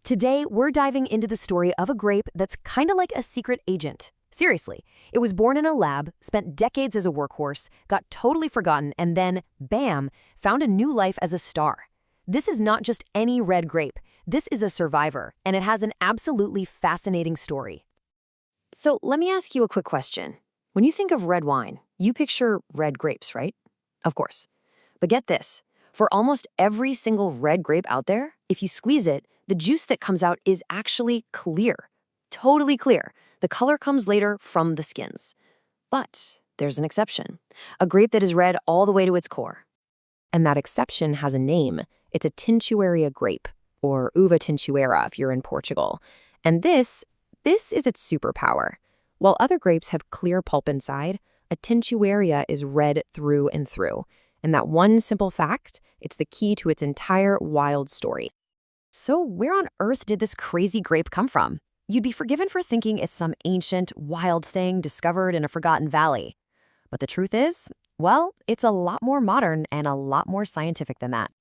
Today, we're diving into the story of a grape that's kind of like a secret agent. Seriously, it was born in a lab, spent decades as a workhorse, got totally forgotten, and then, bam, found a new life as a star. This is not just any red grape. This is a survivor, and it has an absolutely fascinating story. So let me ask you a quick question. When you think of red wine, you picture red grapes, right? Of course. But get this. For almost every single red grape out there, if you squeeze it, the juice that comes out is actually clear. Totally clear. The color comes later from the skins. But there's an exception. A grape that is red all the way to its core. And that exception has a name. It's a teinturier grape, or uva tintuera if you're in Portugal. And this is its superpower. While other grapes have clear pulp inside, a tintuaria is red through and through. And that one simple fact, it's the key to its entire wild story. So where on earth did this crazy grape come from? You'd be forgiven for thinking it's some ancient, wild thing discovered in a forgotten valley. But the truth is, well, it's a lot more modern and a lot more scientific than that.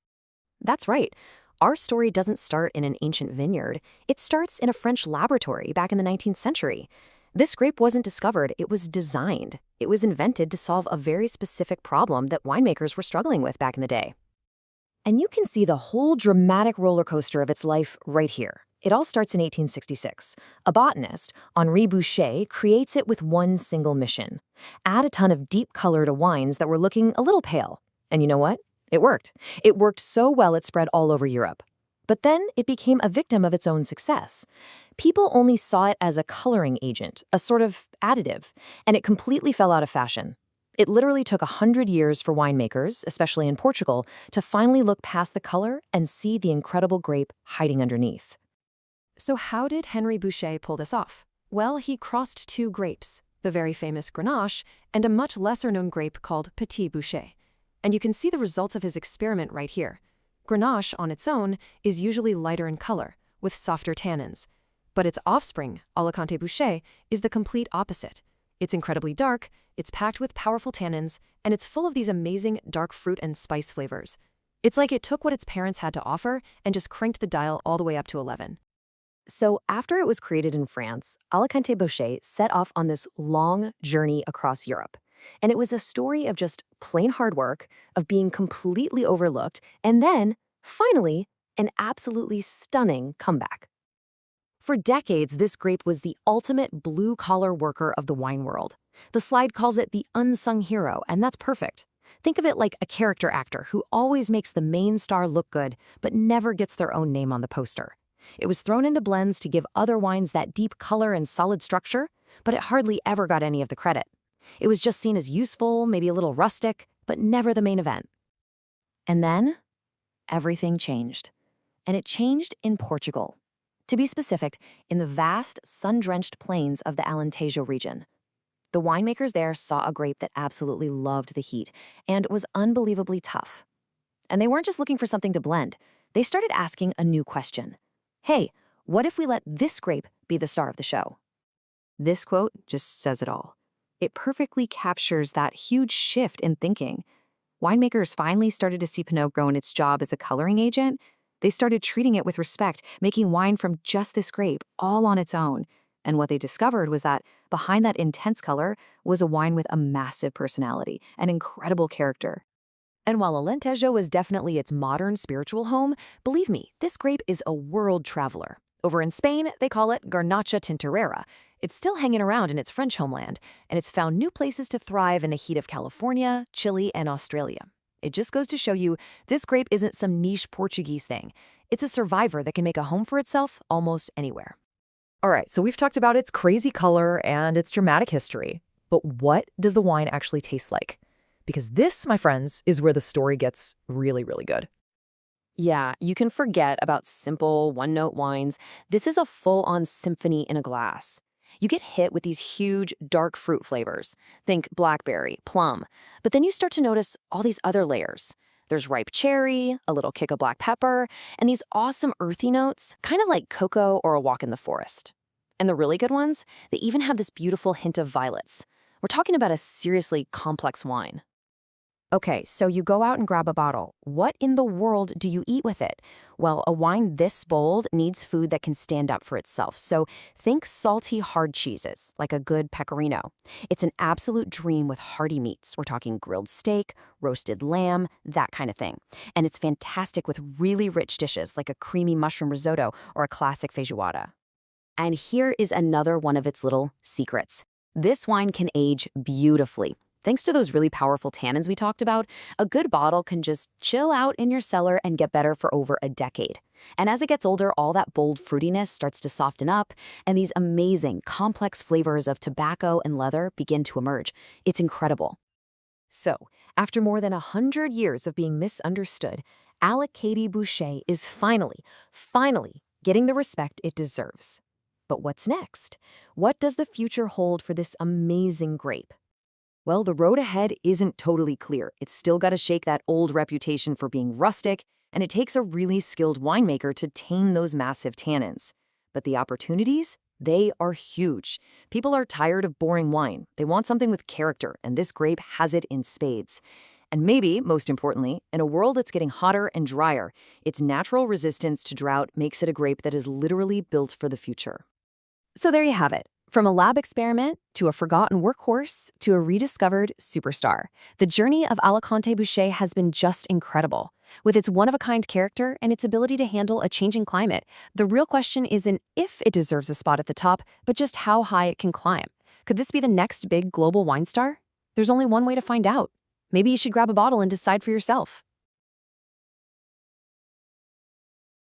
That's right. Our story doesn't start in an ancient vineyard. It starts in a French laboratory back in the 19th century. This grape wasn't discovered, it was designed. It was invented to solve a very specific problem that winemakers were struggling with back in the day. And you can see the whole dramatic roller coaster of its life right here. It all starts in 1866. A botanist, Alicante Bouschet, creates it with one single mission: add a ton of deep color to wines that were looking a little pale. And you know what? It worked. It worked so well it spread all over Europe. But then it became a victim of its own success. People only saw it as a coloring agent, a sort of additive, and it completely fell out of fashion. It literally took 100 years for winemakers, especially in Portugal, to finally look past the color and see the incredible grape hiding underneath. So how did Henri Bouschet pull this off? Well, he crossed two grapes, the very famous Grenache and a much lesser-known grape called Petit Bouschet. And you can see the results of his experiment right here. Grenache, on its own, is usually lighter in color, with softer tannins. But its offspring, Alicante Bouschet, is the complete opposite. It's incredibly dark, it's packed with powerful tannins, and it's full of these amazing dark fruit and spice flavors. It's like it took what its parents had to offer and just cranked the dial all the way up to 11. So after it was created in France, Alicante Bouschet set off on this long journey across Europe. And it was a story of just plain hard work, of being completely overlooked, and then, finally, an absolutely stunning comeback. For decades, this grape was the ultimate blue-collar worker of the wine world. The slide calls it the unsung hero, and that's perfect. Think of it like a character actor who always makes the main star look good, but never gets their own name on the poster. It was thrown into blends to give other wines that deep color and solid structure, but it hardly ever got any of the credit. It was just seen as useful, maybe a little rustic, but never the main event. And then, everything changed. And it changed in Portugal. To be specific, in the vast, sun-drenched plains of the Alentejo region. The winemakers there saw a grape that absolutely loved the heat and was unbelievably tough. And they weren't just looking for something to blend. They started asking a new question. Hey, what if we let this grape be the star of the show? This quote just says it all. It perfectly captures that huge shift in thinking. Winemakers finally started to see Pinot Grigio its job as a coloring agent. They started treating it with respect, making wine from just this grape, all on its own. And what they discovered was that behind that intense color was a wine with a massive personality, an incredible character. And while Alentejo is definitely its modern spiritual home, believe me, this grape is a world traveler. Over in Spain, they call it Garnacha tinturera. It's still hanging around in its French homeland, and it's found new places to thrive in the heat of California, Chile, and Australia. It just goes to show you, this grape isn't some niche Portuguese thing. It's a survivor that can make a home for itself almost anywhere. All right, so we've talked about its crazy color and its dramatic history. But what does the wine actually taste like? Because this, my friends, is where the story gets really, really good. Yeah, you can forget about simple, one-note wines. This is a full-on symphony in a glass. You get hit with these huge, dark fruit flavors. Think blackberry, plum. But then you start to notice all these other layers. There's ripe cherry, a little kick of black pepper, and these awesome earthy notes, kind of like cocoa or a walk in the forest. And the really good ones, they even have this beautiful hint of violets. We're talking about a seriously complex wine. Okay, so you go out and grab a bottle. What in the world do you eat with it? Well, a wine this bold needs food that can stand up for itself. So think salty, hard cheeses, like a good pecorino. It's an absolute dream with hearty meats. We're talking grilled steak, roasted lamb, that kind of thing. And it's fantastic with really rich dishes like a creamy mushroom risotto or a classic feijoada. And here is another one of its little secrets. This wine can age beautifully. Thanks to those really powerful tannins we talked about, a good bottle can just chill out in your cellar and get better for over a decade. And as it gets older, all that bold fruitiness starts to soften up, and these amazing, complex flavors of tobacco and leather begin to emerge. It's incredible. So, after more than 100 years of being misunderstood, Alicante Bouschet is finally getting the respect it deserves. But what's next? What does the future hold for this amazing grape? Well, the road ahead isn't totally clear. It's still got to shake that old reputation for being rustic, and it takes a really skilled winemaker to tame those massive tannins. But the opportunities? They are huge. People are tired of boring wine. They want something with character, and this grape has it in spades. And maybe, most importantly, in a world that's getting hotter and drier, its natural resistance to drought makes it a grape that is literally built for the future. So there you have it. From a lab experiment to a forgotten workhorse to a rediscovered superstar, the journey of Alicante Bouschet has been just incredible. With its one-of-a-kind character and its ability to handle a changing climate, the real question isn't if it deserves a spot at the top, but just how high it can climb. Could this be the next big global wine star? There's only one way to find out. Maybe you should grab a bottle and decide for yourself.